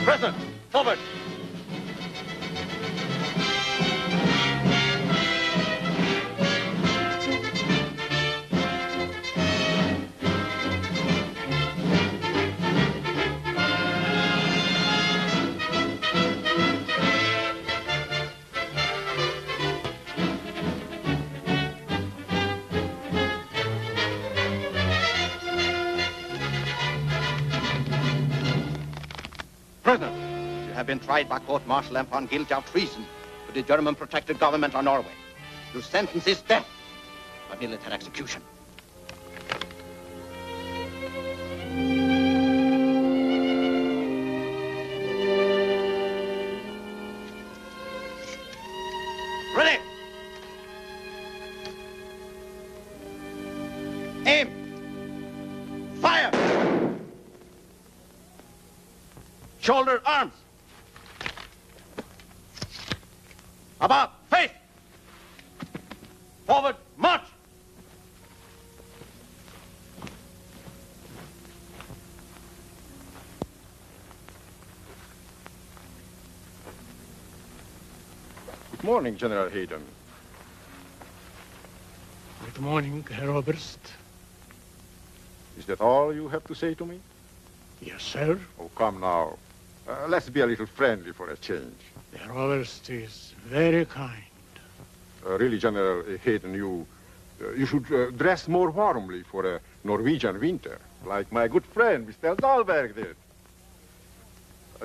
President, forward! Prisoner, you have been tried by court-martial upon guilty of treason to the German-protected government of Norway. Your sentence is death by military execution. Ready! Aim! Fire! Shoulder, arms. About, face. Forward, march. Good morning, General Hayden. Good morning, Herr Oberst. Is that all you have to say to me? Yes, sir. Oh, come now. Let's be a little friendly for a change. Herr Oberst is very kind. Really, General Hayden, you should dress more warmly for a Norwegian winter, like my good friend, Mr. Dahlberg did.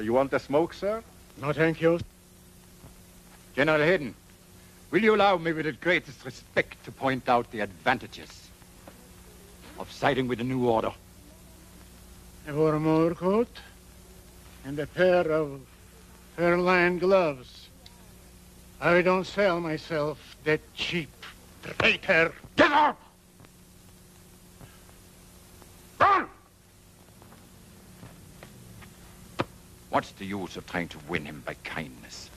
You want a smoke, sir? No, thank you. General Hayden, will you allow me with the greatest respect to point out the advantages of siding with the new order? A warm overcoat and a pair of fur-lined gloves. I don't sell myself that cheap, traitor. Get out! Run! What's the use of trying to win him by kindness?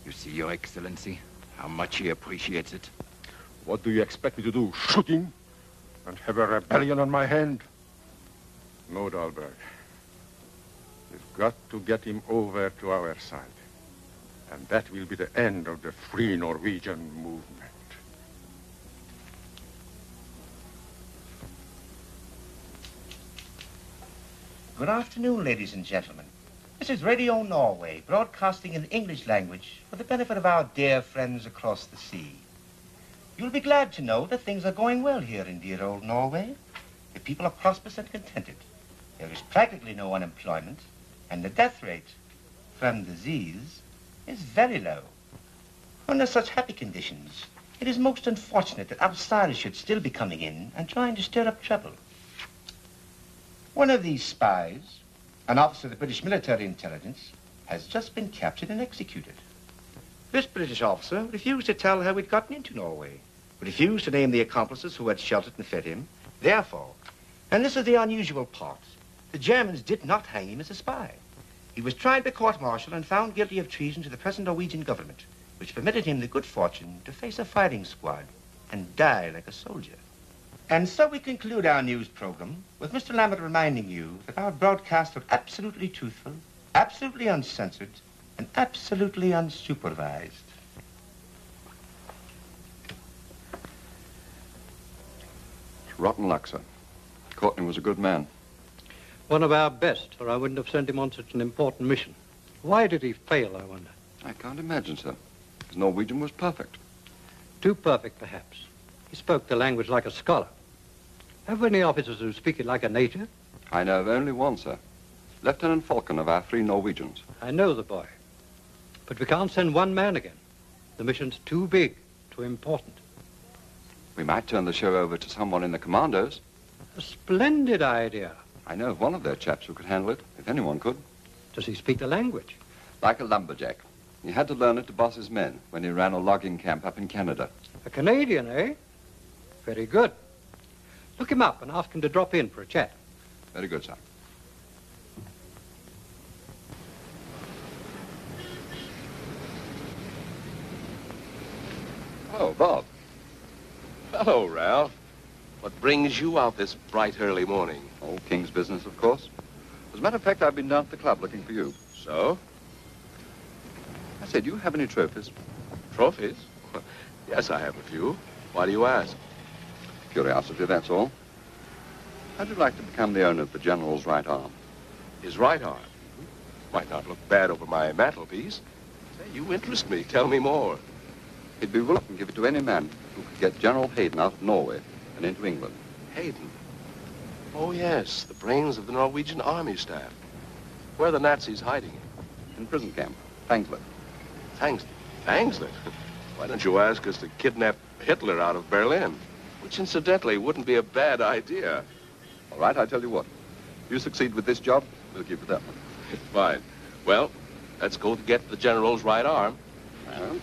You see, Your Excellency, how much he appreciates it. What do you expect me to do? Shoot him? And have a rebellion on my hand? No, Dahlberg. We've got to get him over to our side. And that will be the end of the Free Norwegian movement. Good afternoon, ladies and gentlemen. This is Radio Norway, broadcasting in the English language for the benefit of our dear friends across the sea. You'll be glad to know that things are going well here in dear old Norway. The people are prosperous and contented. There is practically no unemployment, and the death rate from disease is very low. Under such happy conditions, it is most unfortunate that outsiders should still be coming in and trying to stir up trouble. One of these spies, an officer of the British military intelligence, has just been captured and executed. This British officer refused to tell how he'd gotten into Norway, refused to name the accomplices who had sheltered and fed him. Therefore, and this is the unusual part, the Germans did not hang him as a spy. He was tried by court-martial and found guilty of treason to the present Norwegian government, which permitted him the good fortune to face a firing squad and die like a soldier. And so we conclude our news program with Mr. Lambert reminding you that our broadcasts are absolutely truthful, absolutely uncensored, and absolutely unsupervised. It's rotten luck, sir. Courtney was a good man. One of our best, or I wouldn't have sent him on such an important mission. Why did he fail, I wonder? I can't imagine, sir. His Norwegian was perfect. Too perfect, perhaps. He spoke the language like a scholar. Have we any officers who speak it like a native? I know of only one, sir. Lieutenant Falcon of our 3 Norwegians. I know the boy. But we can't send one man again. The mission's too big, too important. We might turn the show over to someone in the commandos. A splendid idea. I know of one of their chaps who could handle it, if anyone could. Does he speak the language? Like a lumberjack. He had to learn it to boss his men when he ran a logging camp up in Canada. A Canadian, eh? Very good. Look him up and ask him to drop in for a chat. Very good, sir. Oh, Bob. Hello, Ralph. What brings you out this bright early morning? Oh, King's business, of course. As a matter of fact, I've been down to the club looking for you. So? I said, do you have any trophies? Trophies? Yes, I have a few. Why do you ask? Curiosity, that's all. How'd you like to become the owner of the General's right arm? His right arm? Might not look bad over my mantelpiece. Say, you interest me. Tell me more. He'd be willing to give it to any man who could get General Hayden out of Norway and into England. Hayden? Oh, yes, the brains of the Norwegian army staff. Where are the Nazis hiding him? In prison camp, Thangslet. Thangslet? Why don't you ask us to kidnap Hitler out of Berlin? Which, incidentally, wouldn't be a bad idea. All right, I tell you what. If you succeed with this job, we'll give you that one. Fine. Well, let's go to get the General's right arm. Well,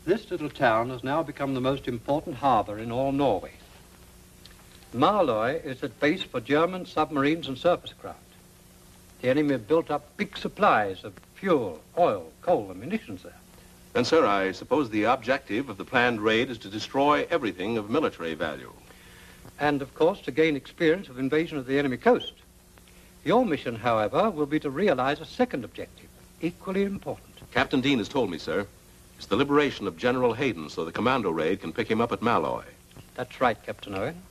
This little town has now become the most important harbor in all Norway. Marloy is at base for German submarines and surface craft. The enemy have built up big supplies of fuel, oil, coal, and munitions there. Then, sir, I suppose the objective of the planned raid is to destroy everything of military value. And, of course, to gain experience of invasion of the enemy coast. Your mission, however, will be to realize a second objective, equally important. Captain Dean has told me, sir. It's the liberation of General Hayden so the commando raid can pick him up at Malloy. That's right, Captain Owen.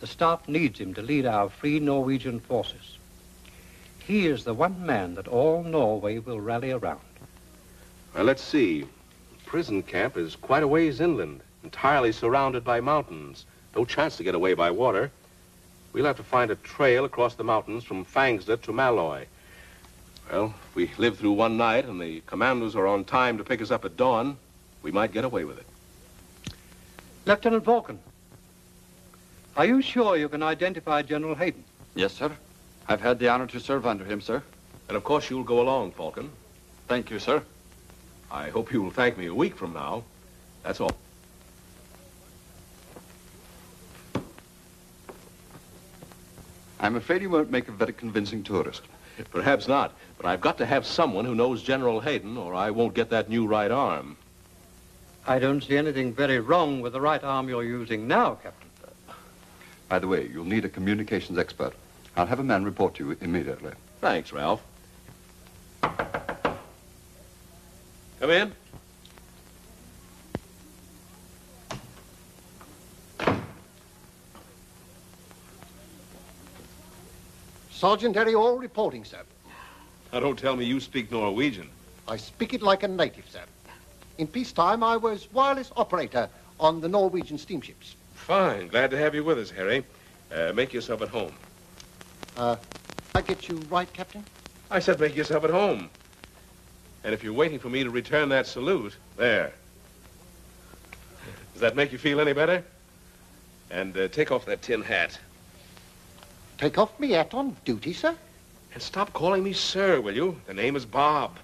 The staff needs him to lead our free Norwegian forces. He is the one man that all Norway will rally around. Well, let's see. The prison camp is quite a ways inland, entirely surrounded by mountains. No chance to get away by water. We'll have to find a trail across the mountains from Thangslet to Malloy. Well, if we live through one night and the commandos are on time to pick us up at dawn, we might get away with it. Lieutenant Falcon, are you sure you can identify General Hayden? yes, sir. I've had the honor to serve under him, sir. And of course you'll go along, Falcon. Thank you, sir. I hope you'll thank me a week from now. That's all. I'm afraid you won't make a very convincing tourist. Perhaps not, but I've got to have someone who knows General Hayden or I won't get that new right arm. I don't see anything very wrong with the right arm you're using now, Captain. By the way, you'll need a communications expert. I'll have a man report to you immediately. Thanks, Ralph. Come in. Sergeant Harry Hall reporting, sir. Now, don't tell me you speak Norwegian. I speak it like a native, sir. In peacetime, I was wireless operator on the Norwegian steamships. Fine. Glad to have you with us, Harry. Make yourself at home. I get you right, Captain? I said make yourself at home. And if you're waiting for me to return that salute, there. Does that make you feel any better? And take off that tin hat. Take off me hat on duty, sir? And stop calling me sir, will you? The name is Bob.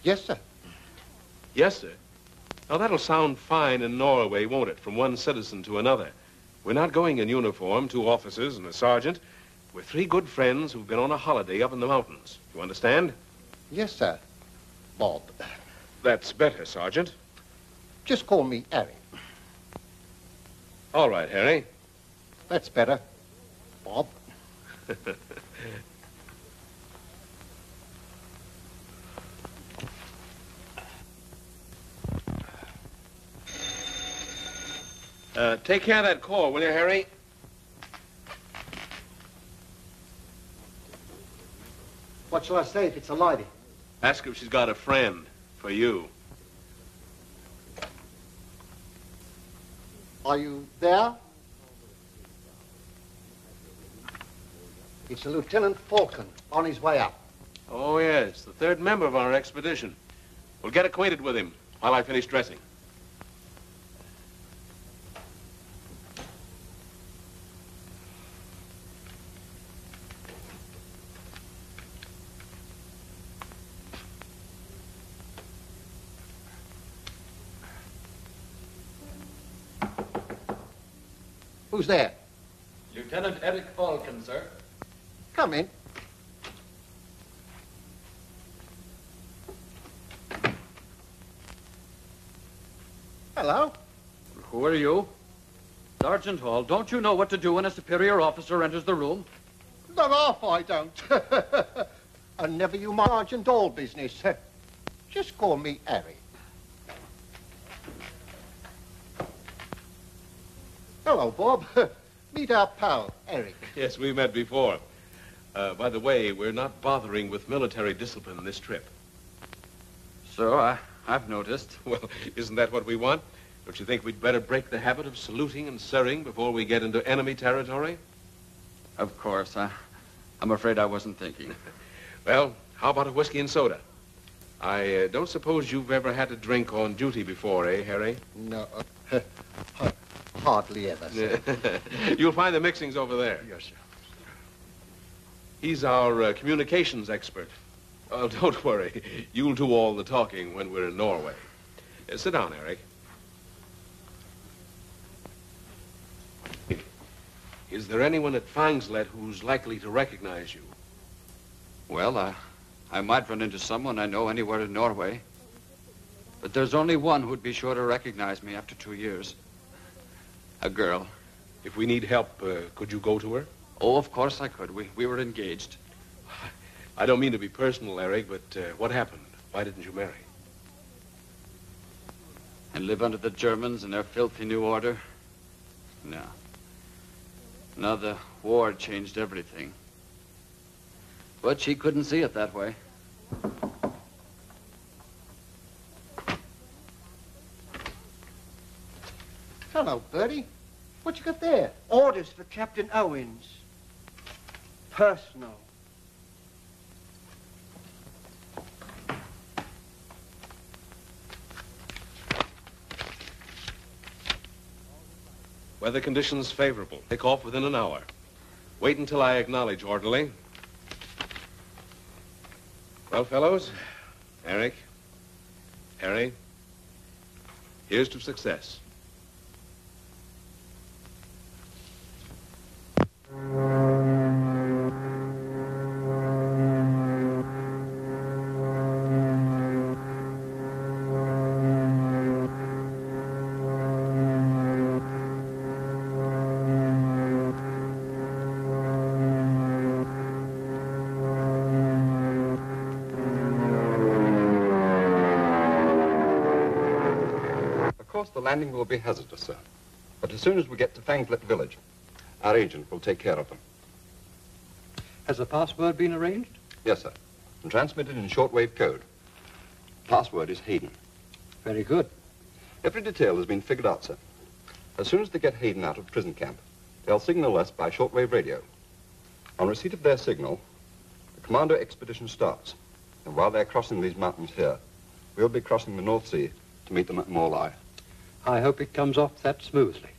Yes, sir. Yes, sir. Now, that'll sound fine in Norway, won't it, from one citizen to another. We're not going in uniform, 2 officers and a sergeant. We're three good friends who've been on a holiday up in the mountains. You understand? Yes, sir. Bob. That's better, Sergeant. Just call me Harry. All right, Harry. That's better. Bob. Take care of that call, will you, Harry? What shall I say if it's a lady? Ask her if she's got a friend for you. Are you there? It's a Lieutenant Falcon on his way up. Oh, yes, the third member of our expedition. We'll get acquainted with him while I finish dressing. Who's there? Lieutenant Eric Falcon, sir. Come in. Hello. Who are you? Sergeant Hall, don't you know what to do when a superior officer enters the room? Not half I don't. And never you mind Sergeant Hall business. Just call me Harry. Hello, Bob. Meet our pal, Eric. Yes, we met before. By the way, we're not bothering with military discipline this trip. So, I've noticed. Well, isn't that what we want? Don't you think we'd better break the habit of saluting and sirring before we get into enemy territory? Of course. I'm afraid I wasn't thinking. Well, how about a whiskey and soda? I don't suppose you've ever had a drink on duty before, eh, Harry? No. Hardly ever, sir. You'll find the mixings over there. Yes, sir. He's our communications expert. Oh, don't worry. You'll do all the talking when we're in Norway. Sit down, Eric. Is there anyone at Fangslet who's likely to recognize you? Well, I might run into someone I know anywhere in Norway. But there's only one who'd be sure to recognize me after 2 years. A girl. If we need help, could you go to her? Oh, of course I could. We were engaged. I don't mean to be personal, Eric, but what happened? Why didn't you marry? And live under the Germans and their filthy new order? No. No, the war changed everything. But she couldn't see it that way. Hello, Bertie. What you got there? Orders for Captain Owens. Personal. Weather conditions favorable. Take off within an hour. Wait until I acknowledge, orderly. Well, fellows, Eric, Harry, here's to success. The landing will be hazardous, sir. But as soon as we get to Fangslet village, our agent will take care of them. Has the password been arranged? Yes, sir. And transmitted in shortwave code. Password is Hayden. Very good. Every detail has been figured out, sir. As soon as they get Hayden out of prison camp, they'll signal us by shortwave radio. On receipt of their signal, the commando expedition starts. And while they're crossing these mountains here, we'll be crossing the North Sea to meet them at Morlai. I hope it comes off that smoothly.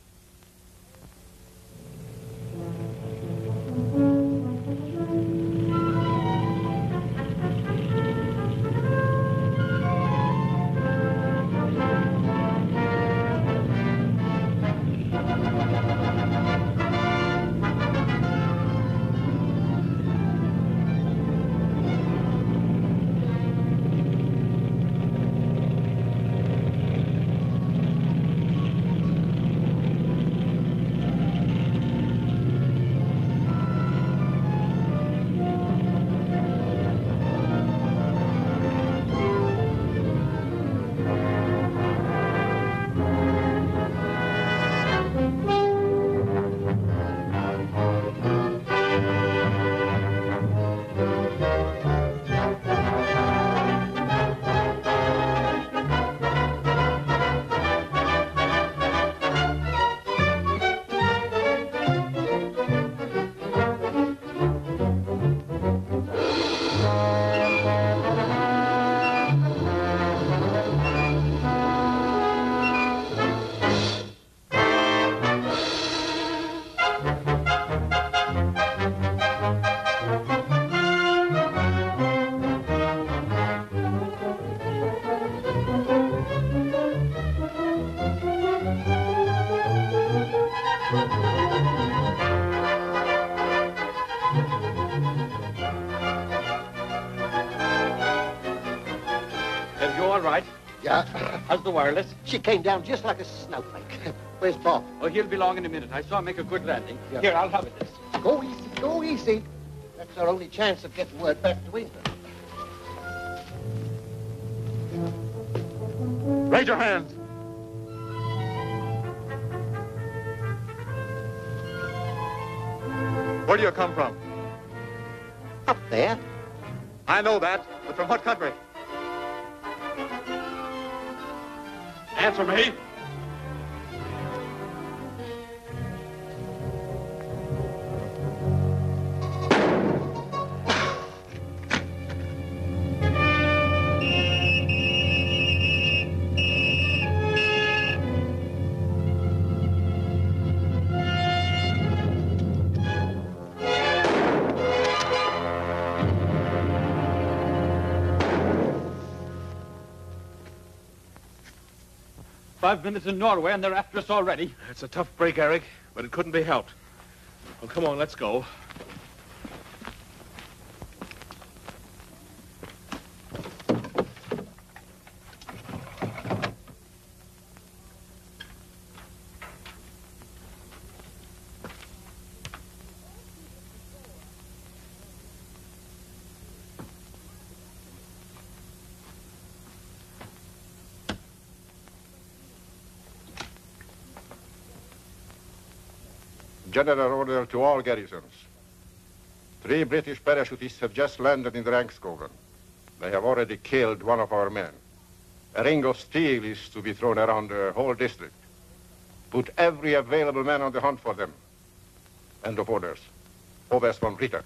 all right? Yeah. How's the wireless? She came down just like a snowflake. Where's Bob? Oh, he'll be along in a minute. I saw him make a good landing. Yeah. Here, I'll have it. Go easy, go easy. That's our only chance of getting word back to England. Raise your hands. Where do you come from? Up there. I know that, but from what country? Answer me. "5 minutes in Norway, and they're after us already." It's a tough break, Eric, but it couldn't be helped. Well, come on, let's go. General order to all garrisons. 3 British parachutists have just landed in Drankskogen. They have already killed one of our men. A ring of steel is to be thrown around the whole district. Put every available man on the hunt for them. End of orders. Oberst von Ritter.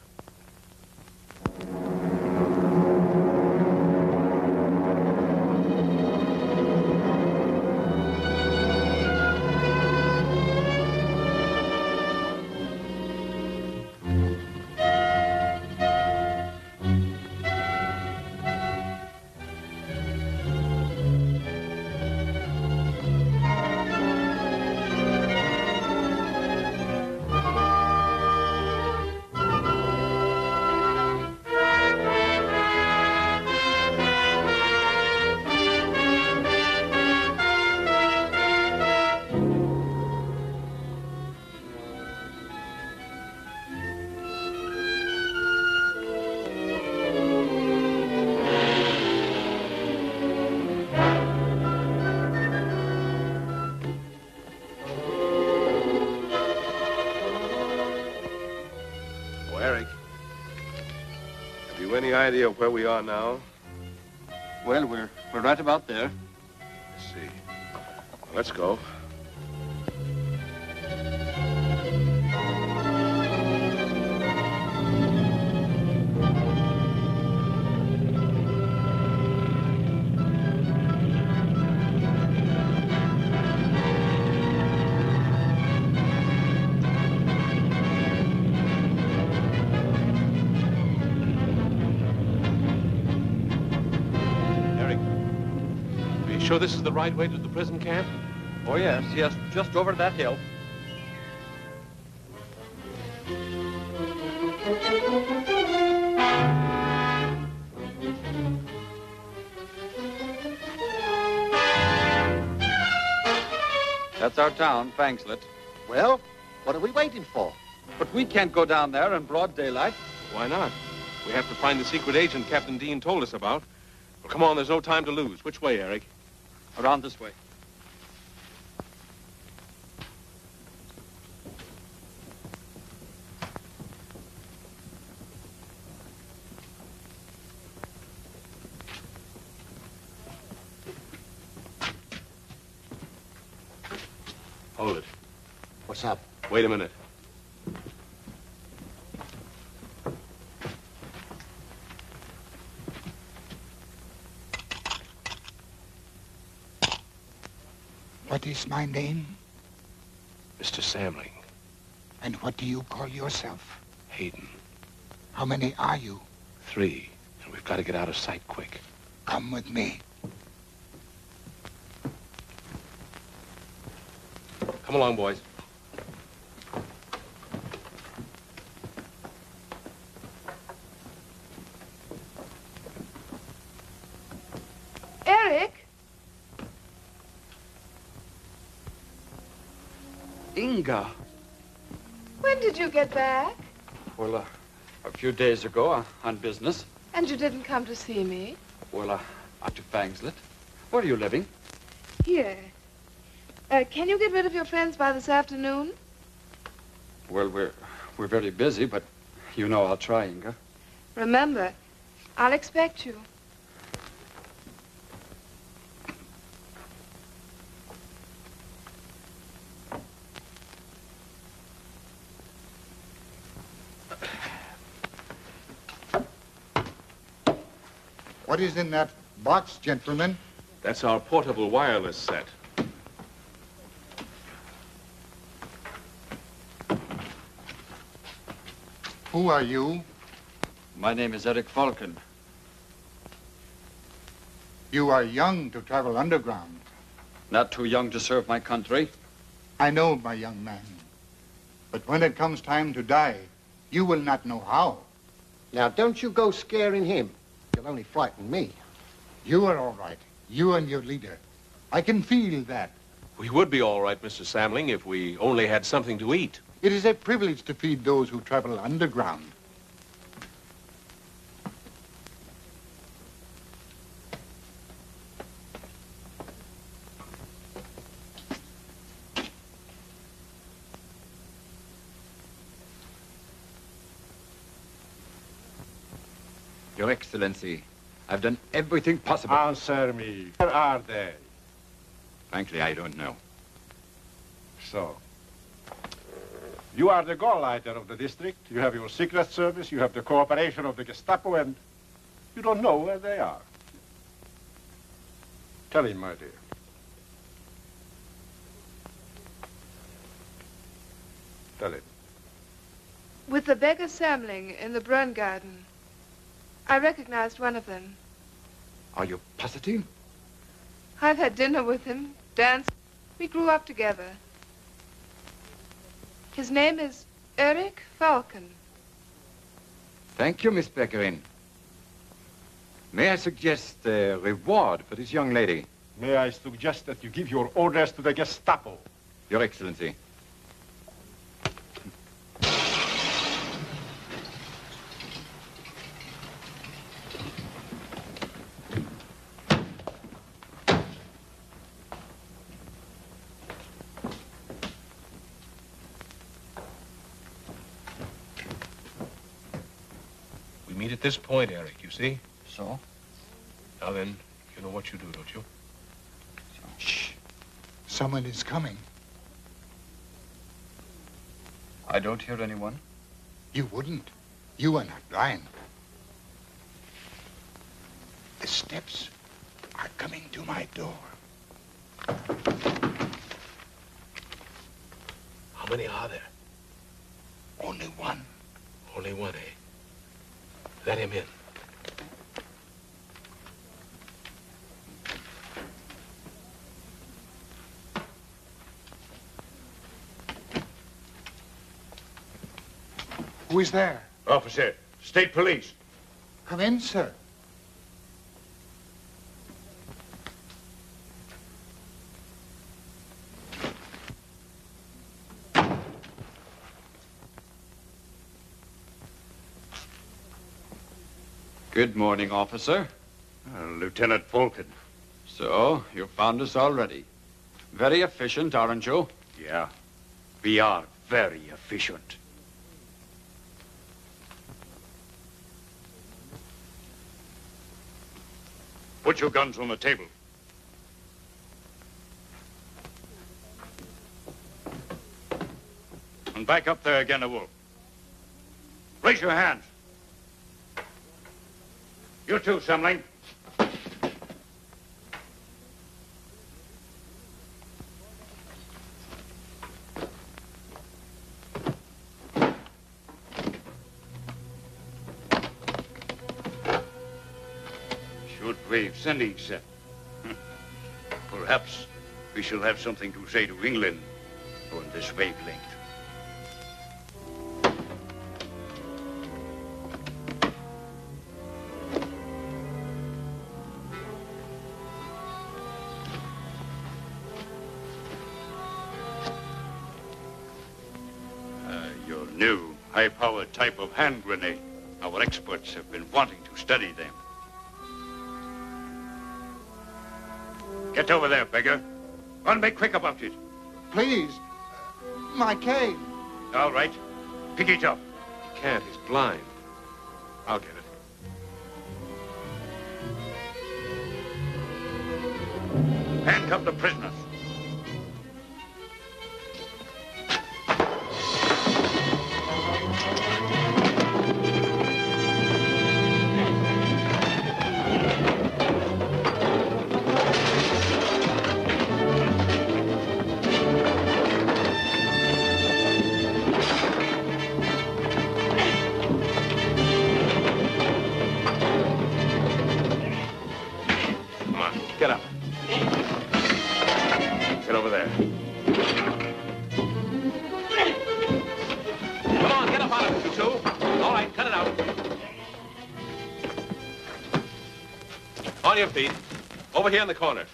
Any idea of where we are now? Well, we're right about there. Let's see. Let's go. Sure this is the right way to the prison camp? Oh, yes, just over that hill. That's our town, Fangslet. Well, what are we waiting for? But we can't go down there in broad daylight. Why not? We have to find the secret agent Captain Dean told us about. Well, come on, there's no time to lose. Which way, Eric? Around this way. Hold it. What's up? Wait a minute. What is my name? Mr. Samling. And what do you call yourself? Hayden. How many are you? 3. And we've got to get out of sight quick. Come with me. Come along, boys. Eric? Inga. When did you get back? Well, a few days ago on business. And you didn't come to see me? Well, out to Fangslet. Where are you living? Here. Can you get rid of your friends by this afternoon? Well, we're very busy, but you know I'll try, Inga. Remember, I'll expect you. What is in that box, gentlemen? That's our portable wireless set. Who are you? My name is Eric Falcon. You are young to travel underground. Not too young to serve my country. I know, my young man. But when it comes time to die, you will not know how. Now, don't you go scaring him. You'll only frighten me. You are all right. You and your leader. I can feel that. We would be all right, Mr. Samling, if we only had something to eat. It is a privilege to feed those who travel underground. Your Excellency, I've done everything possible. Answer me. Where are they? Frankly, I don't know. So, you are the Gauleiter of the district. You have your secret service. You have the cooperation of the Gestapo, and you don't know where they are. Tell him, my dear. Tell him. With the beggar Samling in the Brunn Garden. I recognized one of them. Are you positive? I've had dinner with him, danced. We grew up together. His name is Eric Falcon. Thank you, Miss Beckerin. May I suggest a reward for this young lady? May I suggest that you give your orders to the Gestapo? Your Excellency. Meet at this point, Eric, you see? So? Now then, you know what you do, don't you? Shh. Someone is coming. I don't hear anyone. You wouldn't. You are not blind. The steps are coming to my door. How many are there? Only one. Only one, eh? Let him in. Who is there? Officer, State Police. Come in, sir. Good morning, officer. Lieutenant Falcon. So, you found us already. Very efficient, aren't you? Yeah, we are very efficient. Put your guns on the table. And back up there again, a wolf. Raise your hands. You too, Samling. Shortwave sending set. Perhaps we shall have something to say to England on this wavelength. high-powered type of hand grenade. Our experts have been wanting to study them. Get over there, beggar. Run, be quick about it. Please. My cane. All right. Pick it up. He can't. He's blind. I'll get it. Handcuff the prisoners. Come on, get up. Get over there. Come on, get up out of it, you two. All right, cut it out. On your feet. Over here in the corner.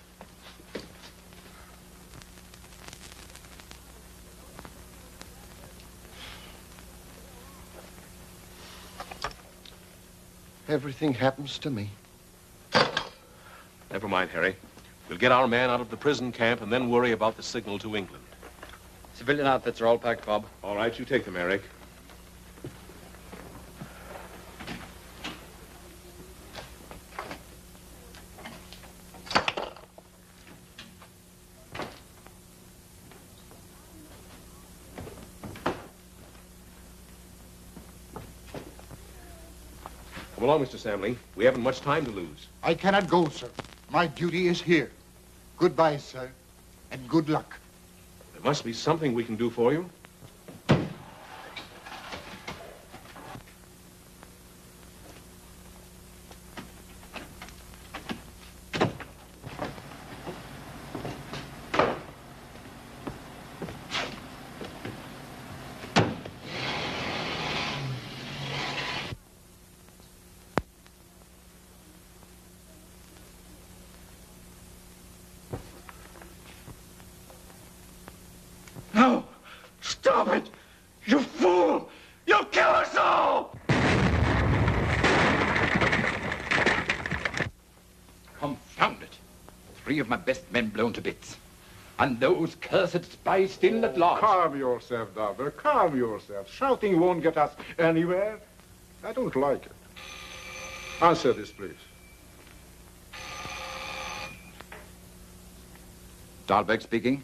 Everything happens to me. Never mind, Harry. We'll get our man out of the prison camp and then worry about the signal to England. Civilian outfits are all packed, Bob. All right, you take them, Eric. Come along, Mr. Samling. We haven't much time to lose. I cannot go, sir. My duty is here. Goodbye, sir, and good luck. There must be something we can do for you. No! Stop it! You fool! You'll kill us all! Confound it. 3 of my best men blown to bits. And those cursed spies still at large. Calm yourself, Dalbert. Calm yourself. Shouting won't get us anywhere. I don't like it. Answer this, please. Dahlberg speaking.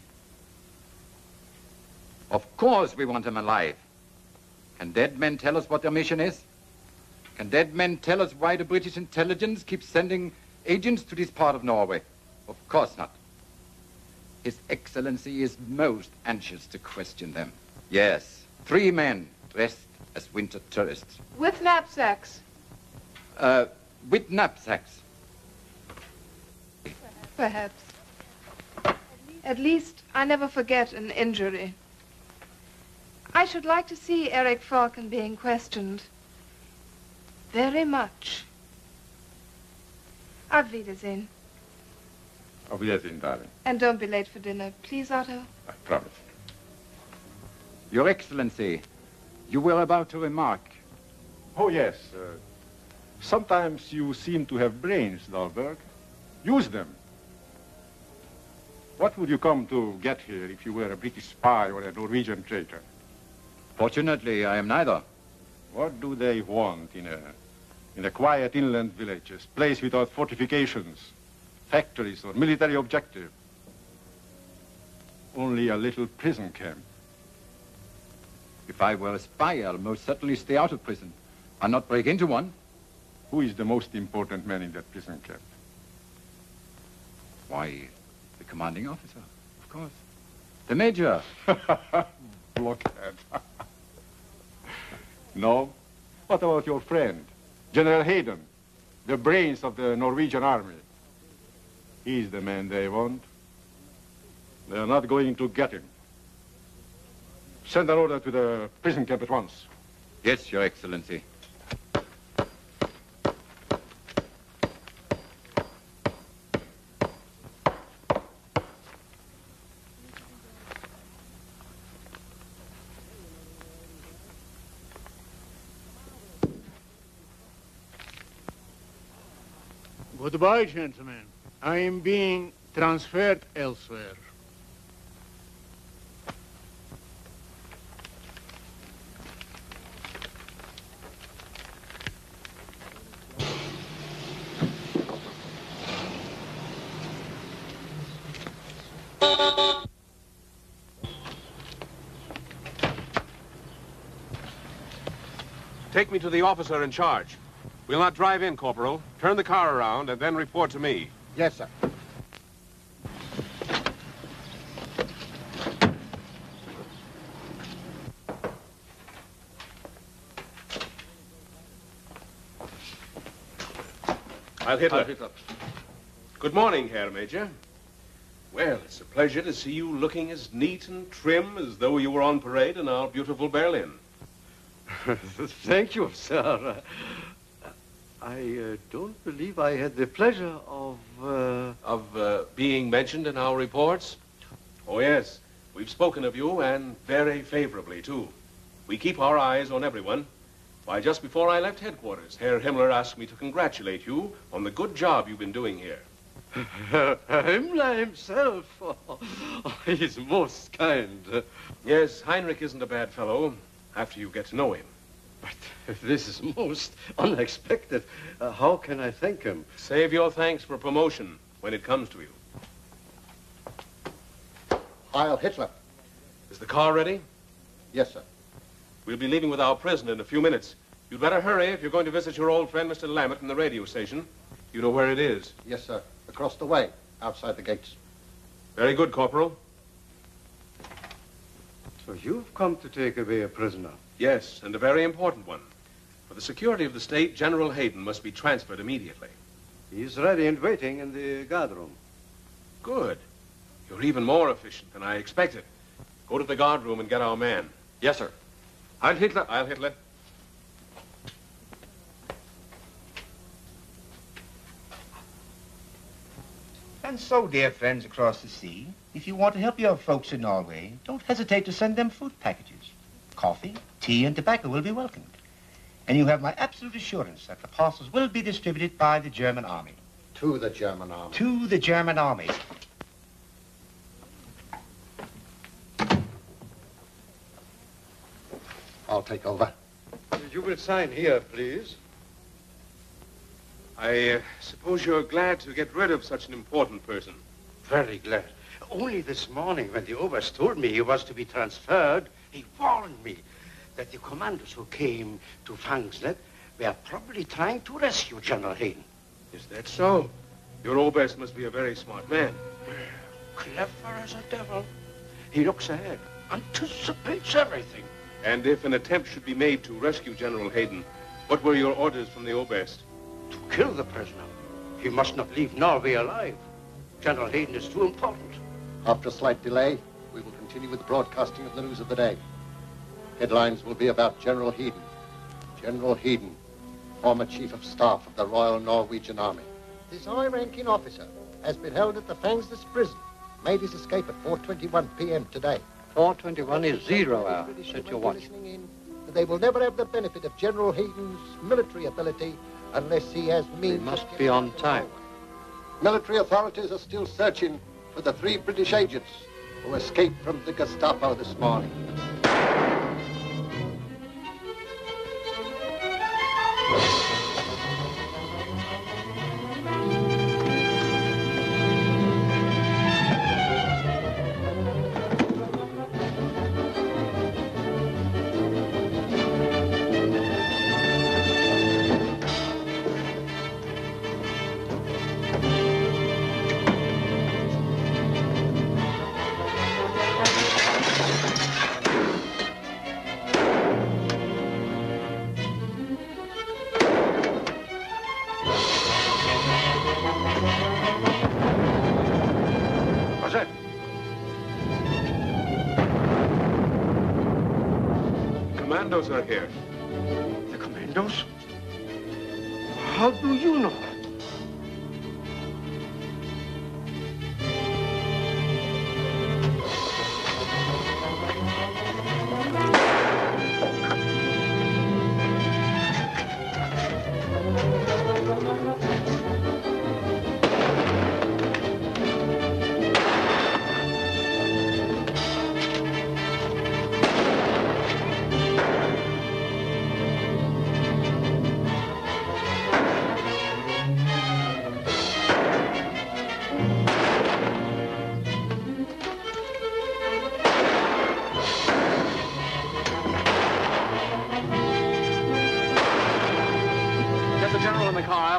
Of course we want them alive. Can dead men tell us what their mission is? Can dead men tell us why the British intelligence keeps sending agents to this part of Norway? Of course not. His Excellency is most anxious to question them. Yes, 3 men dressed as winter tourists. With knapsacks. With knapsacks. Perhaps. At least, I never forget an injury. I should like to see Eric Falcon being questioned. Very much. Auf Wiedersehen. Auf Wiedersehen, darling. And don't be late for dinner. Please, Otto. I promise. Your Excellency, you were about to remark. Oh, yes. Sometimes you seem to have brains, Dahlberg. Use them. What would you come to get here if you were a British spy or a Norwegian traitor? Fortunately, I am neither. What do they want in a quiet inland village, a place without fortifications, factories, or military objective? Only a little prison camp. If I were a spy, I'll most certainly stay out of prison and not break into one. Who is the most important man in that prison camp? Why, the commanding officer, of course. The major. Blockhead. No? What about your friend, General Hayden, the brains of the Norwegian army? He's the man they want. They are not going to get him. Send an order to the prison camp at once. Yes, Your Excellency. Goodbye, gentlemen. I am being transferred elsewhere. Take me to the officer in charge. We'll not drive in, Corporal. Turn the car around and then report to me. Yes, sir. I'll hit her. Good morning, Herr Major. Well, it's a pleasure to see you looking as neat and trim as though you were on parade in our beautiful Berlin. Thank you, sir. I don't believe I had the pleasure of... being mentioned in our reports? Oh, yes. We've spoken of you, and very favorably, too. We keep our eyes on everyone. Why, just before I left headquarters, Herr Himmler asked me to congratulate you on the good job you've been doing here. Himmler himself? Oh, he's most kind. Yes, Heinrich isn't a bad fellow, after you get to know him. But this is most unexpected. How can I thank him? Save your thanks for promotion when it comes to you. Heil Hitler. Is the car ready? Yes, sir. We'll be leaving with our prisoner in a few minutes. You'd better hurry if you're going to visit your old friend, Mr. Lammett, from the radio station. You know where it is? Yes, sir. Across the way, outside the gates. Very good, Corporal. So you've come to take away a prisoner? Yes, and a very important one. For the security of the state, General Hayden must be transferred immediately. He's ready and waiting in the guard room. Good. You're even more efficient than I expected. Go to the guard room and get our man. Yes, sir. Heil Hitler. Heil Hitler. And so, dear friends across the sea, if you want to help your folks in Norway, don't hesitate to send them food packages. Coffee, tea, and tobacco will be welcomed. And you have my absolute assurance that the parcels will be distributed by the German army. To the German army. To the German army. I'll take over. You will sign here, please. I suppose you're glad to get rid of such an important person. Very glad. Only this morning, when the Oberst told me he was to be transferred, he warned me that the commandos who came to Fangslet were probably trying to rescue General Hayden. Is that so? Your Oberst must be a very smart man. Clever as a devil. He looks ahead, anticipates everything. And if an attempt should be made to rescue General Hayden, what were your orders from the Oberst? To kill the prisoner. He must not leave Norway alive. General Hayden is too important. After a slight delay, we will continue with the broadcasting of the news of the day. Headlines will be about General Hayden. General Hayden, former Chief of Staff of the Royal Norwegian Army. This high-ranking officer has been held at the Fangsness prison. Made his escape at 4:21 p.m. today. 4:21 is 0 hour. Set your watch. They will never have the benefit of General Hayden's military ability unless he has means. We must be on time. Military authorities are still searching for the 3 British agents who escaped from the Gestapo this morning. Commandos are here. The commandos? How do you know?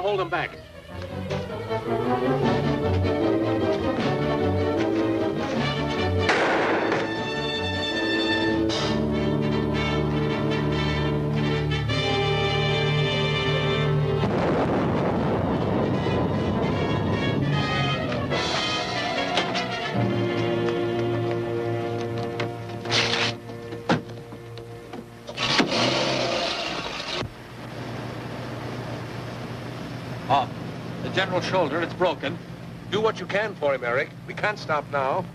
hold them back. The general's shoulder, it's broken. Do what you can for him, Eric. We can't stop now.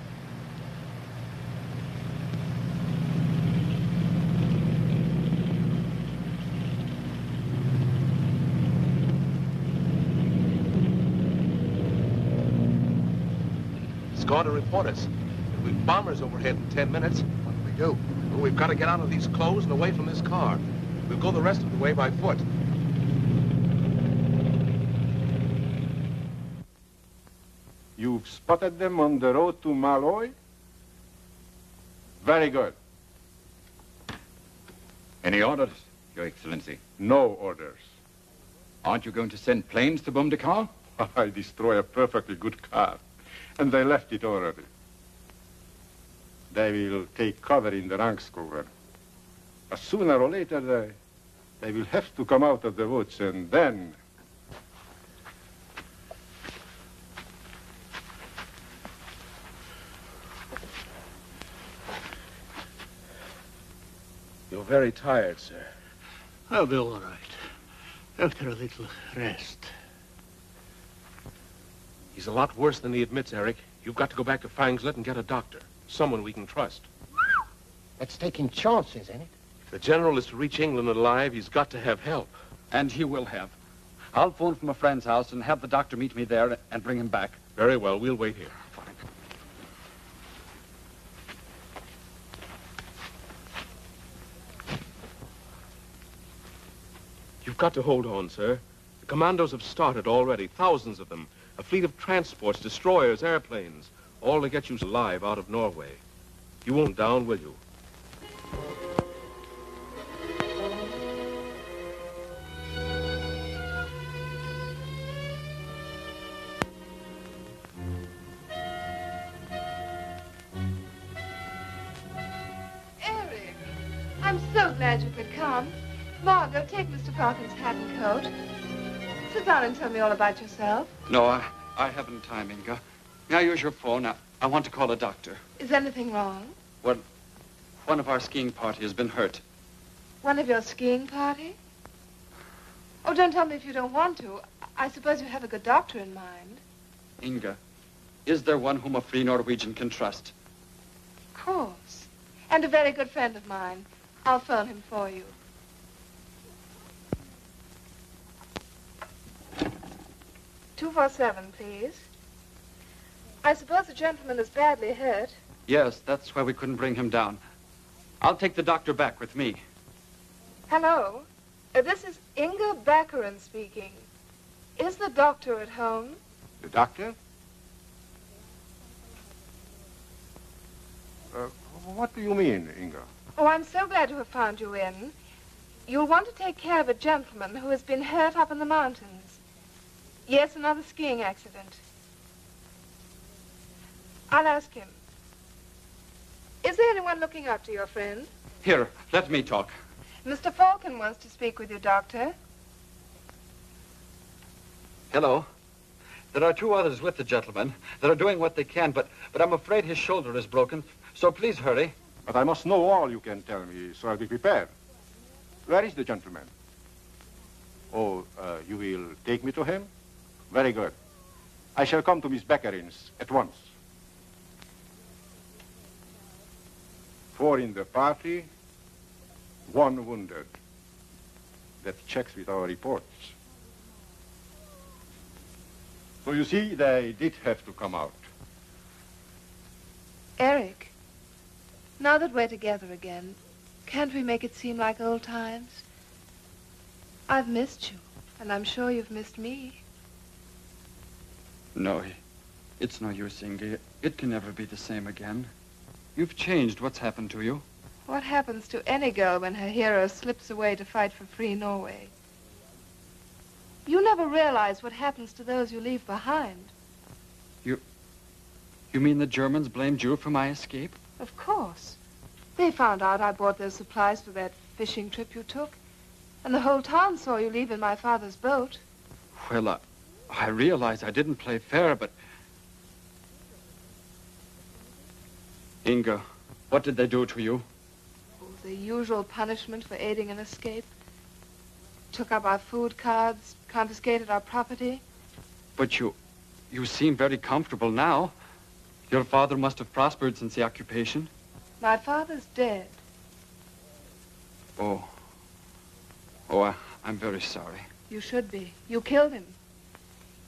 He's going to report us. We've bombers overhead in 10 minutes. What do we do? Well, we've got to get out of these clothes and away from this car. We'll go the rest of the way by foot. You've spotted them on the road to Malloy? Very good. Any orders, Your Excellency? No orders. Aren't you going to send planes to bomb the car? I destroy a perfectly good car, and they left it already. They will take cover in the ranks cover. Sooner or later, they will have to come out of the woods, and then... You're very tired, sir. I'll be all right. After a little rest. He's a lot worse than he admits, Eric. You've got to go back to Fangslet and get a doctor. Someone we can trust. That's taking chances, ain't it? If the general is to reach England alive, he's got to have help. And he will have. I'll phone from a friend's house and have the doctor meet me there and bring him back. Very well, we'll wait here. You've got to hold on, sir. The commandos have started already, thousands of them. A fleet of transports, destroyers, airplanes, all to get you alive out of Norway. You won't down, will you? Eric, I'm so glad you could come. Margot, take Mr. Falcon's hat and coat. Sit down and tell me all about yourself. No, I haven't time, Inga. May I use your phone? I want to call a doctor. Is anything wrong? Well, one of our skiing party has been hurt. One of your skiing party? Oh, don't tell me if you don't want to. I suppose you have a good doctor in mind. Inga, is there one whom a free Norwegian can trust? Of course. And a very good friend of mine. I'll phone him for you. 247, please. I suppose the gentleman is badly hurt. Yes, that's why we couldn't bring him down. I'll take the doctor back with me. Hello. This is Inga Baccarin speaking. Is the doctor at home? The doctor? What do you mean, Inga? Oh, I'm so glad to have found you in. You'll want to take care of a gentleman who has been hurt up in the mountains. Yes, another skiing accident. I'll ask him. Is there anyone looking after your friend? Here, let me talk. Mr. Falcon wants to speak with you, Doctor. Hello. There are two others with the gentleman that are doing what they can, but I'm afraid his shoulder is broken, so please hurry. But I must know all you can tell me, so I'll be prepared. Where is the gentleman? Oh, you will take me to him? Very good. I shall come to Miss Beccarin's at once. 4 in the party, 1 wounded. That checks with our reports. So you see, they did have to come out. Eric, now that we're together again, can't we make it seem like old times? I've missed you, and I'm sure you've missed me. No, it's no use, Inga. It can never be the same again. You've changed. What's happened to you? What happens to any girl when her hero slips away to fight for free Norway? You never realize what happens to those you leave behind. You mean the Germans blamed you for my escape? Of course. They found out I bought those supplies for that fishing trip you took. And the whole town saw you leave in my father's boat. Well, I realize I didn't play fair, but... Inga, what did they do to you? Oh, the usual punishment for aiding an escape. Took up our food cards, confiscated our property. But you seem very comfortable now. Your father must have prospered since the occupation. My father's dead. Oh, I'm very sorry. You should be. You killed him.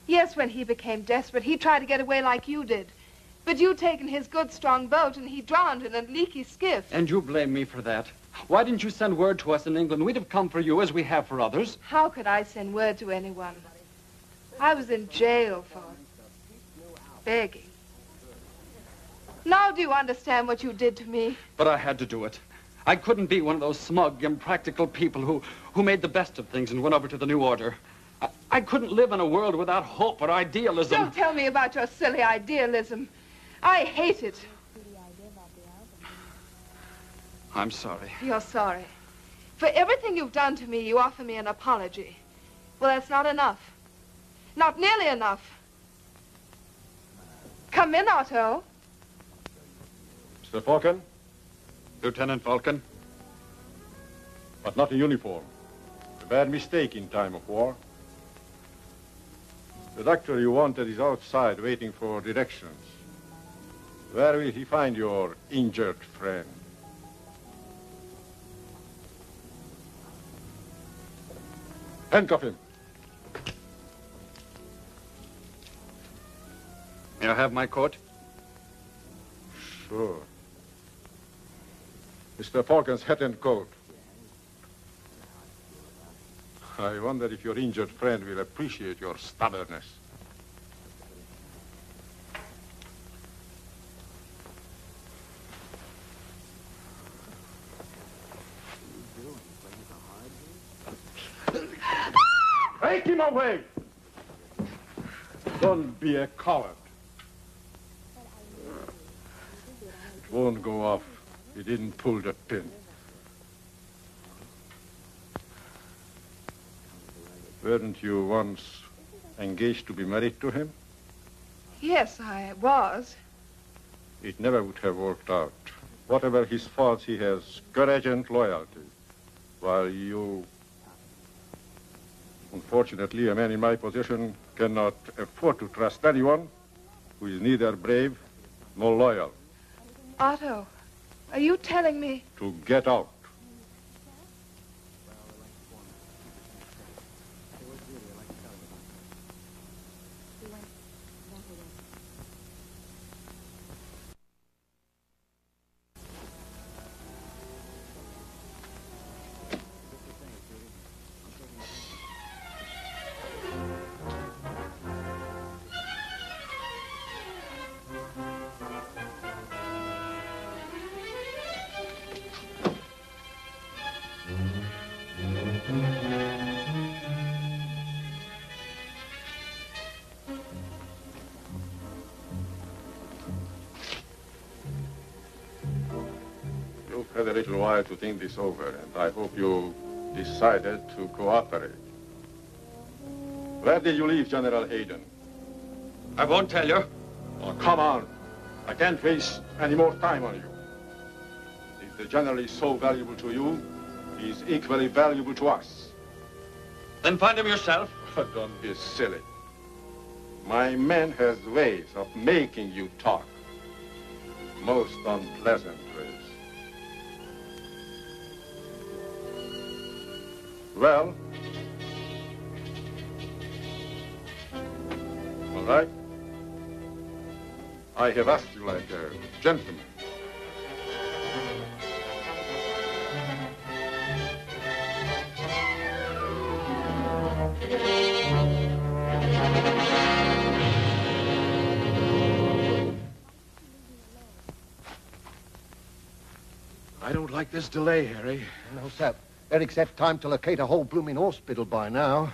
Yes, when he became desperate, he tried to get away like you did. But you'd taken his good, strong boat, and he drowned in a leaky skiff. And you blame me for that. Why didn't you send word to us in England? We'd have come for you as we have for others. How could I send word to anyone? I was in jail for begging. Now do you understand what you did to me? But I had to do it. I couldn't be one of those smug, impractical people who made the best of things and went over to the New Order. I couldn't live in a world without hope or idealism. Don't tell me about your silly idealism. I hate it. I'm sorry. You're sorry. For everything you've done to me, you offer me an apology. Well, that's not enough. Not nearly enough. Come in, Otto. Mr. Falcon? Lieutenant Falcon? But not in uniform. A bad mistake in time of war. The doctor you wanted is outside waiting for directions. Where will he find your injured friend? Handcuff him. May I have my coat? Sure. Mr. Falcon's hat and coat. I wonder if your injured friend will appreciate your stubbornness. Take him away! Don't be a coward. It won't go off. He didn't pull the pin. Weren't you once engaged to be married to him? Yes, I was. It never would have worked out. Whatever his faults, he has courage and loyalty. While you... Unfortunately, a man in my position cannot afford to trust anyone who is neither brave nor loyal. Otto, are you telling me? To get out. You've had a little while to think this over, and I hope you decided to cooperate. Where did you leave General Hayden? I won't tell you. Oh, come on. I can't waste any more time on you. If the general is so valuable to you, he's equally valuable to us. Then find him yourself. Don't be silly. My man has ways of making you talk. Most unpleasant ways. Well? All right. I have asked you like a gentleman. I don't like this delay, Harry. No, sir. Eric's had time to locate a whole blooming hospital by now.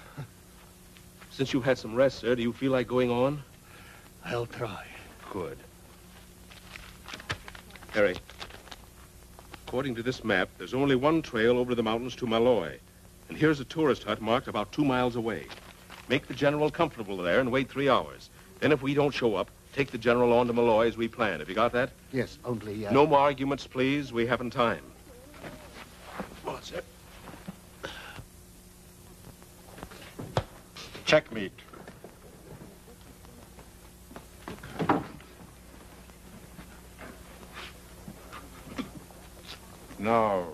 Since you've had some rest, sir, do you feel like going on? I'll try. Good. Harry, according to this map, there's only one trail over the mountains to Malloy. And here's a tourist hut marked about 2 miles away. Make the general comfortable there and wait 3 hours. Then if we don't show up, take the general on to Malloy as we planned. Have you got that? Yes, only... No more arguments, please. We haven't time. What's it? Checkmate. Now,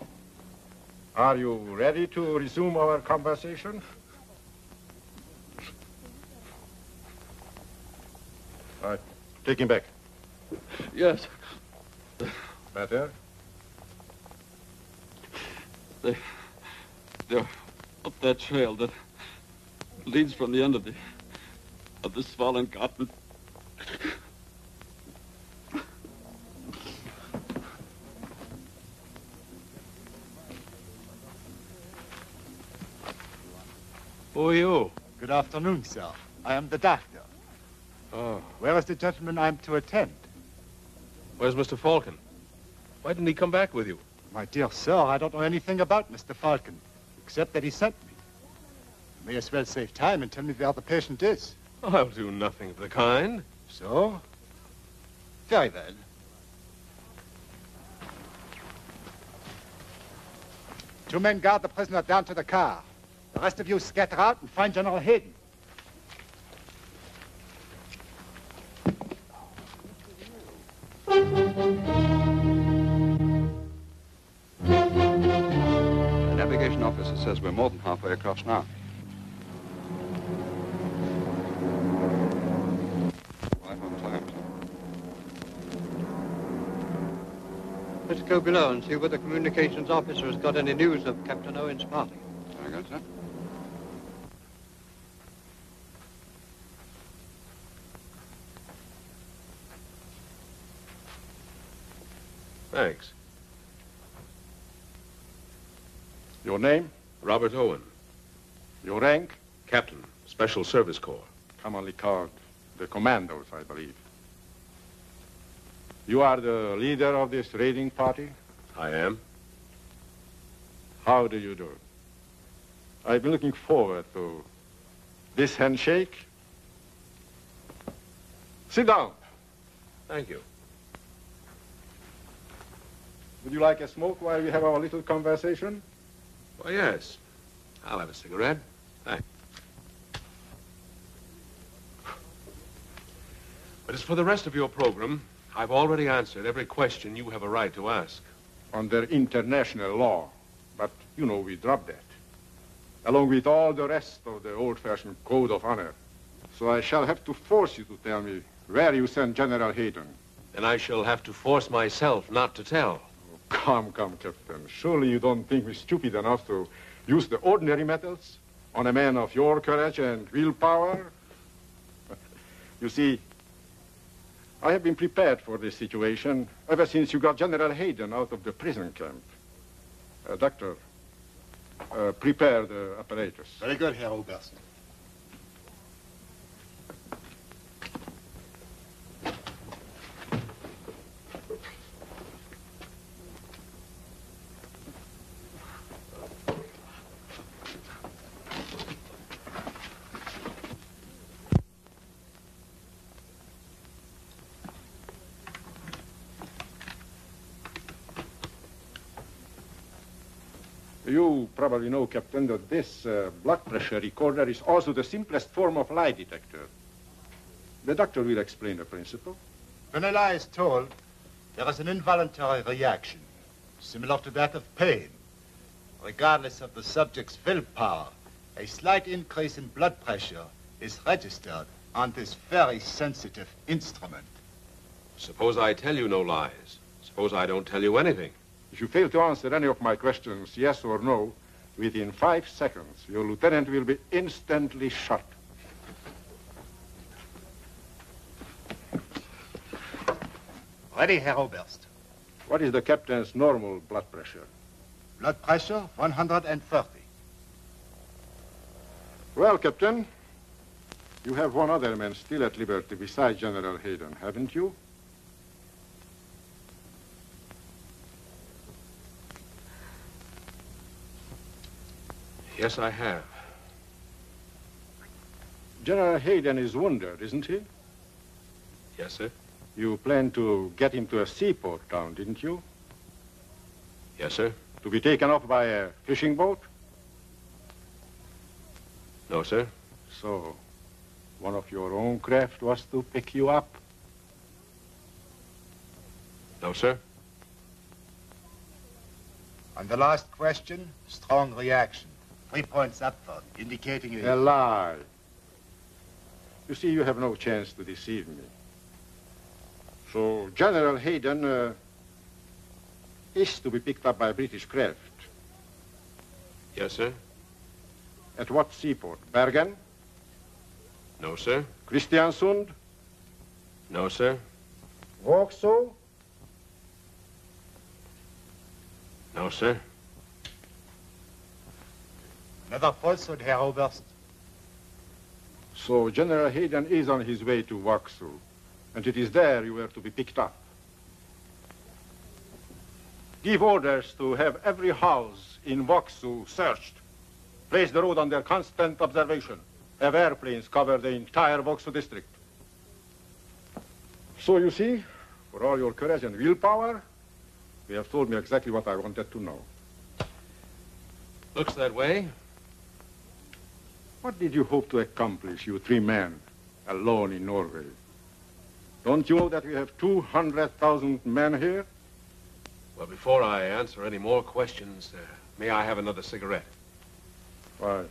are you ready to resume our conversation? All right, take him back. Yes. Better? They're up that trail that leads from the end of the swollen cotton. Who are you? Good afternoon, sir. I am the doctor. Oh. Where is the gentleman I'm to attend? Where's Mr. Falcon? Why didn't he come back with you? My dear sir, I don't know anything about Mr. Falcon, except that he sent me. You may as well save time and tell me where the patient is. I'll do nothing of the kind. So? Very well. Two men guard the prisoner down to the car. The rest of you scatter out and find General Hayden. The navigation officer says we're more than halfway across now. Right on time. Let's go below and see whether the communications officer has got any news of Captain Owen's party. Very good, sir. Thanks. Your name? Robert Owen. Your rank? Captain, Special Service Corps. Commonly called the Commandos, I believe. You are the leader of this raiding party? I am. How do you do it? I've been looking forward to this handshake. Sit down. Thank you. Would you like a smoke while we have our little conversation? Why, yes. I'll have a cigarette. Thanks. But as for the rest of your program, I've already answered every question you have a right to ask. Under international law. But, you know, we dropped that. Along with all the rest of the old-fashioned code of honor. So I shall have to force you to tell me where you sent General Hayden. And I shall have to force myself not to tell. Oh, come, Captain. Surely you don't think me stupid enough to use the ordinary methods on a man of your courage and willpower? You see, I have been prepared for this situation ever since you got General Hayden out of the prison camp. Doctor, prepare the apparatus. Very good, Herr Oberst. You probably know, Captain, that this blood pressure recorder is also the simplest form of lie detector. The doctor will explain the principle. When a lie is told, there is an involuntary reaction, similar to that of pain. Regardless of the subject's willpower, a slight increase in blood pressure is registered on this very sensitive instrument. Suppose I tell you no lies. Suppose I don't tell you anything. If you fail to answer any of my questions, yes or no, within 5 seconds, your lieutenant will be instantly shot. Ready, Herr Oberst. What is the captain's normal blood pressure? Blood pressure, 130. Well, Captain, You have one other man still at liberty besides General Hayden, haven't you? Yes, I have. General Hayden is wounded, isn't he? Yes, sir. You planned to get him to a seaport town, didn't you? Yes, sir. To be taken off by a fishing boat? No, sir. So, one of your own craft was to pick you up? No, sir. On the last question, strong reaction. 3 points upward, indicating you... A lie. You see, you have no chance to deceive me. So, General Hayden is to be picked up by British craft. Yes, sir. At what seaport? Bergen? No, sir. Kristiansund? No, sir. Vauxhall? No, sir. Another falsehood, Herr Oberst. So General Hayden is on his way to Vauxhall, and it is there you were to be picked up. Give orders to have every house in Vauxhall searched. Place the road under constant observation. Have airplanes cover the entire Vauxhall district. So you see, for all your courage and willpower, you have told me exactly what I wanted to know. Looks that way. What did you hope to accomplish, you 3 men, alone in Norway? Don't you know that we have 200,000 men here? Well, before I answer any more questions, may I have another cigarette? Why,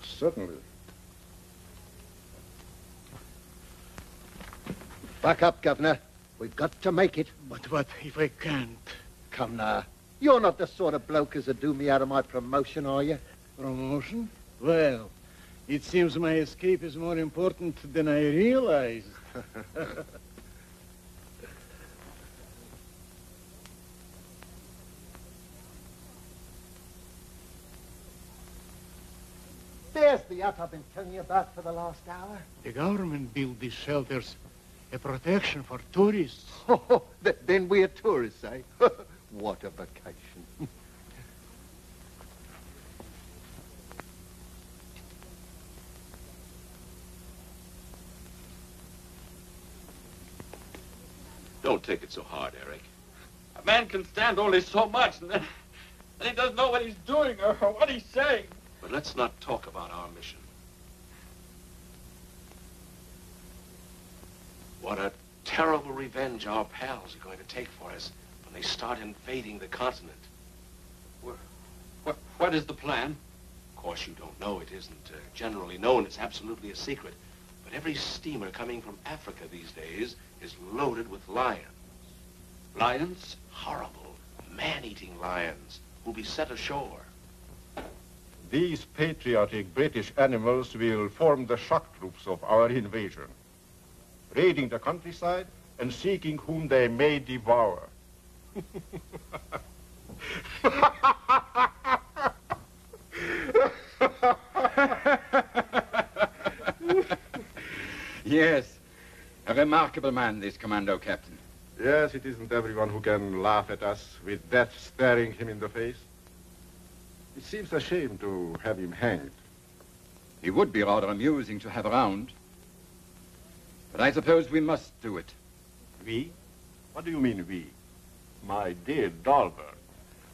certainly. Back up, Governor. We've got to make it. But what if I can't? Come now. You're not the sort of bloke as would do me out of my promotion, are you? Promotion? Well, it seems my escape is more important than I realized. There's the hut I've been telling you about for the last hour. The government built these shelters a protection for tourists. Oh, then we're tourists, eh? What a vacation. Don't take it so hard, Eric. A man can stand only so much, and then he doesn't know what he's doing or what he's saying. But let's not talk about our mission. What a terrible revenge our pals are going to take for us when they start invading the continent. What is the plan? Of course, you don't know. It isn't generally known. It's absolutely a secret. But every steamer coming from Africa these days is loaded with lions. Lions? Horrible, man-eating lions who'll be set ashore. These patriotic British animals will form the shock troops of our invasion, raiding the countryside and seeking whom they may devour. Yes, a remarkable man, this commando captain. Yes, it isn't everyone who can laugh at us with death staring him in the face. It seems a shame to have him hanged. He would be rather amusing to have around. But I suppose we must do it. We? What do you mean, we? My dear Dalbert,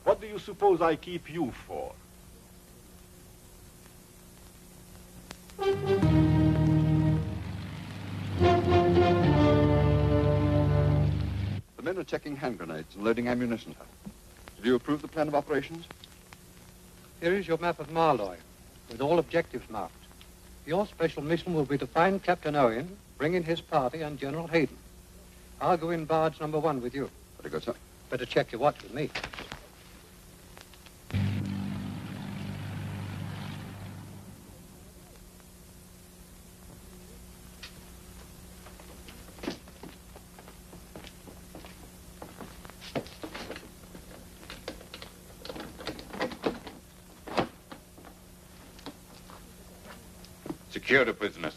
what do you suppose I keep you for? The men are checking hand grenades and loading ammunition. Do you approve the plan of operations? Here is your map of Marloy, with all objectives marked. Your special mission will be to find Captain Owen, bring in his party, and General Hayden. I'll go in barge number 1 with you. Very good, sir. Better check your watch with me. Secure the prisoners.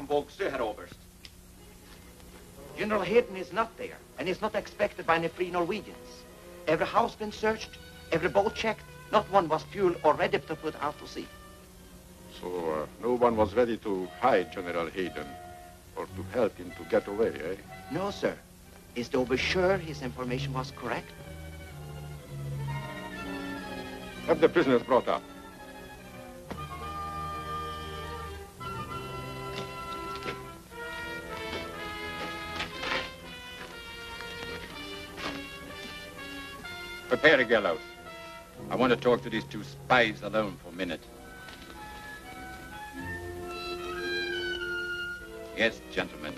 folks too, Herr Oberst. General Hayden is not there, and is not expected by any free Norwegians. Every house been searched, every boat checked. Not one was fuel or ready to put out to sea. So no one was ready to hide General Hayden or to help him to get away, eh? No, sir. Is the Ober sure his information was correct? Have the prisoners brought up. Prepare a gallows. I want to talk to these two spies alone for a minute. Yes, gentlemen.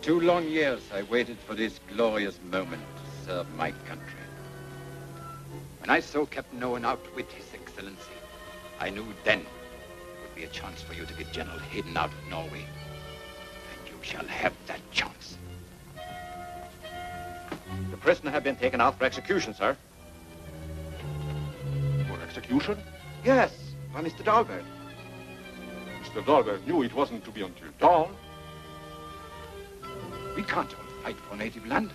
2 long years I waited for this glorious moment to serve my country. When I saw Captain Owen outwit His Excellency, I knew then it would be a chance for you to get General Hayden out of Norway. And you shall have that chance. The prisoner had been taken out for execution, sir. For execution? Yes, by Mr. Dalberg. Mr. Dalberg knew it wasn't to be until dawn. We can't all fight for native land.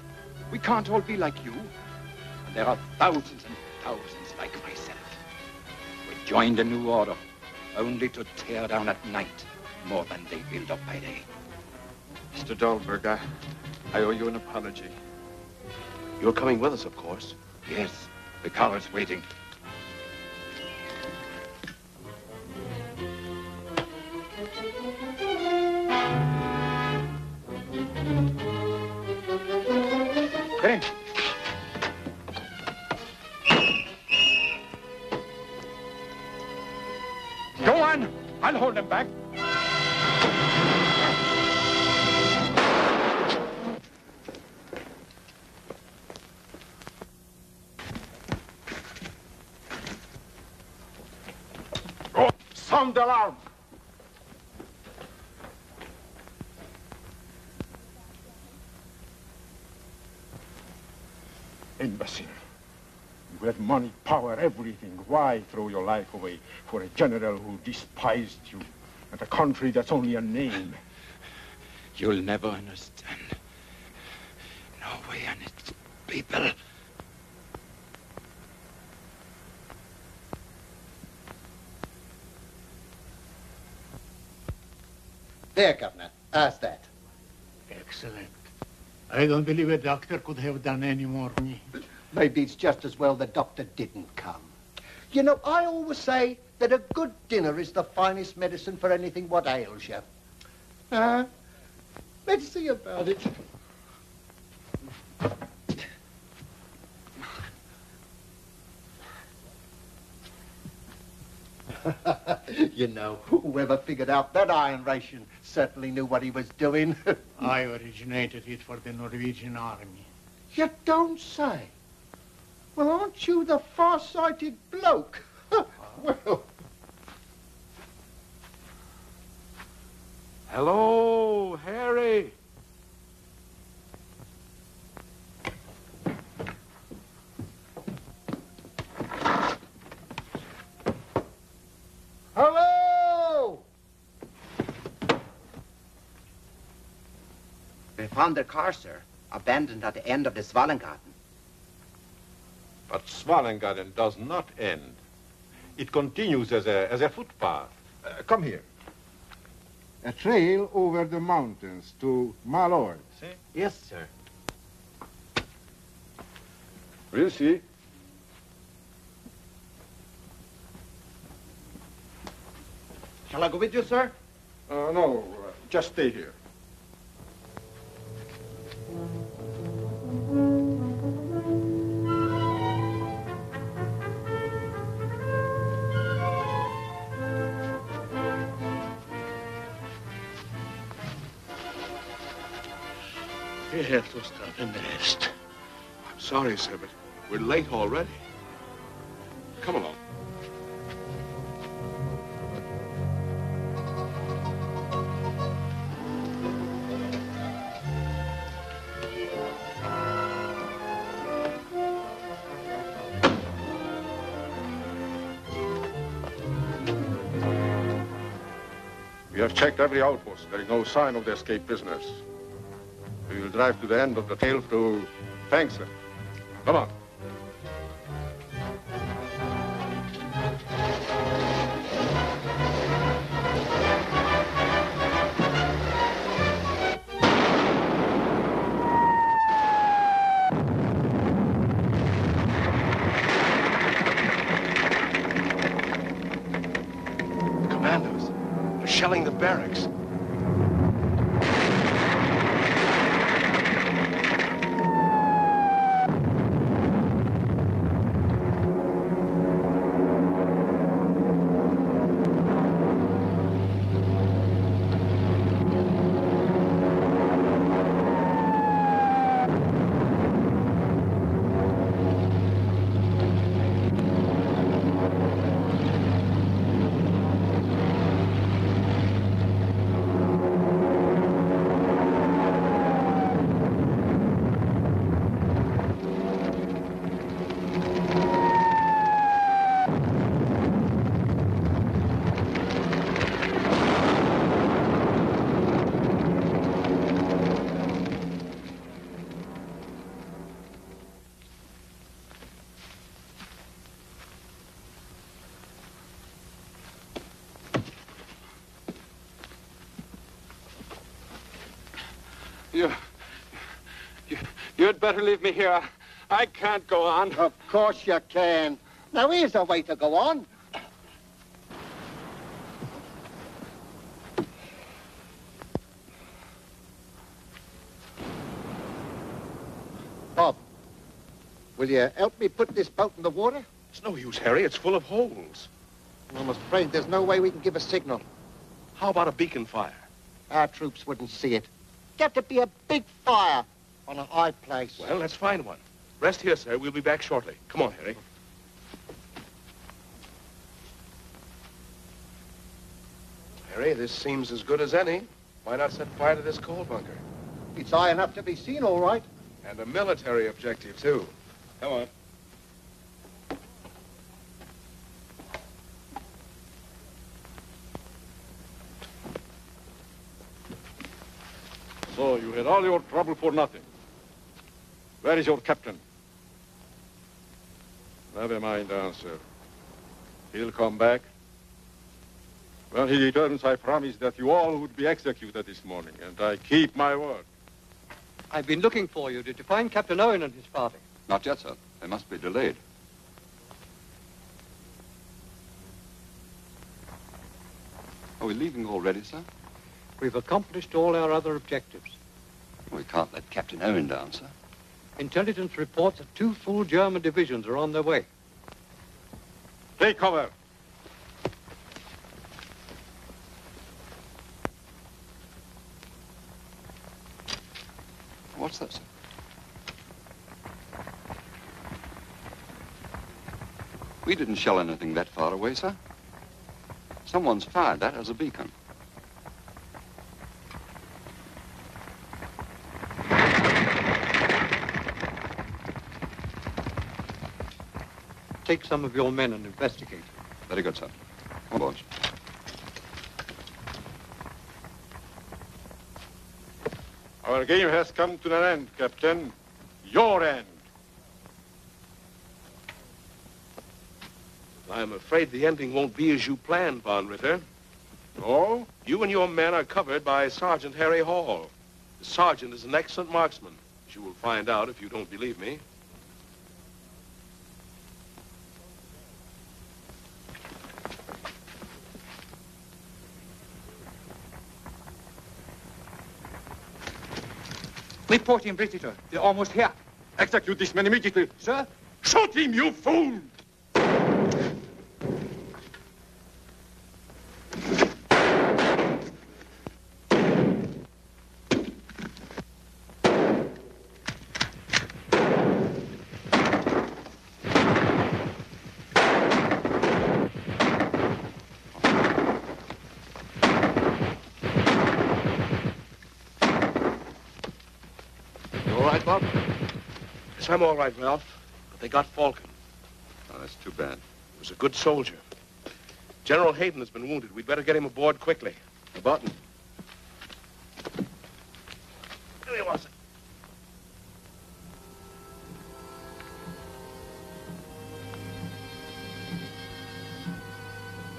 We can't all be like you. And there are thousands and thousands like myself. We joined a new order, only to tear down at night more than they build up by day. Mr. Dahlberg, I owe you an apology. You're coming with us, of course. Yes, the car is waiting. Get in. Go on! I'll hold them back. Oh, sound the alarm! Imbecile. You have money, power, everything. Why throw your life away for a general who despised you and a country that's only a name? You'll never understand. Norway and its people. There, Governor. How's that? Excellent. I don't believe a doctor could have done any more. Maybe it's just as well the doctor didn't come. You know, I always say that a good dinner is the finest medicine for anything what ails you. Let's see about it. You know, whoever figured out that iron ration certainly knew what he was doing. I originated it for the Norwegian army. You don't say. Well, aren't you the far-sighted bloke? Well... Hello, Harry. Hello! We found their car, sir, abandoned at the end of the Svalengarten. But Svalengarden does not end. It continues as a footpath. Come here. A trail over the mountains to Malord. See? Yes, sir. We'll see. Shall I go with you, sir? No, just stay here. We have to stop and rest. I'm sorry, sir, but we're late already. Come along. We have checked every outpost. There is no sign of the escape prisoners. We will drive to the end of the tail to Fangsler. Come on. Commandos. They're shelling the barracks. You'd better leave me here. I can't go on. Of course you can. Now, here's the way to go on. Bob, will you help me put this boat in the water? It's no use, Harry. It's full of holes. I'm afraid there's no way we can give a signal. How about a beacon fire? Our troops wouldn't see it. Got to be a big fire on a high place. Well, let's find one. Rest here, sir. We'll be back shortly. Come on, Harry. Harry, this seems as good as any. Why not set fire to this coal bunker? It's high enough to be seen, all right. And a military objective, too. Come on. So you had all your trouble for nothing. Where is your captain? Never mind the answer. He'll come back. When he returns, I promise that you all would be executed this morning, and I keep my word. I've been looking for you. Did you find Captain Owen and his party? Not yet, sir. They must be delayed. Are we leaving already, sir? We've accomplished all our other objectives. We can't let Captain Owen down, sir. Intelligence reports that 2 full German divisions are on their way. Take cover. What's that, sir? We didn't shell anything that far away, sir. Someone's fired that as a beacon. Take some of your men and investigate. Very good, sir. Come on, boys. Our game has come to an end, Captain. Your end. I'm afraid the ending won't be as you planned, Von Ritter. Oh? You and your men are covered by Sergeant Harry Hall. The sergeant is an excellent marksman, as you will find out if you don't believe me. Report him, British. They're almost here. Execute this man immediately. Sir? Shoot him, you fool! Bob? Yes, I'm all right, Ralph. But they got Falcon. Oh, that's too bad. He was a good soldier. General Hayden has been wounded. We'd better get him aboard quickly. The button. There he was.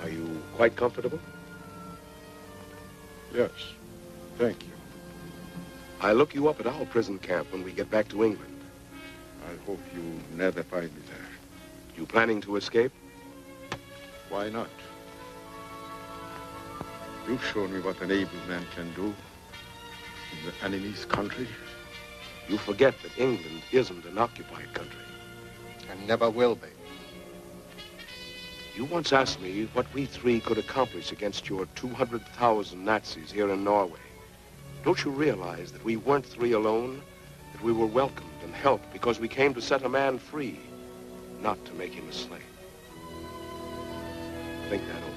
Are you quite comfortable? Yes, thank you. I'll look you up at our prison camp when we get back to England. I hope you never find me there. You planning to escape? Why not? You've shown me what an able man can do in the enemy's country. You forget that England isn't an occupied country. And never will be. You once asked me what we three could accomplish against your 200,000 Nazis here in Norway. Don't you realize that we weren't three alone? That we were welcomed and helped because we came to set a man free, not to make him a slave. Think that over.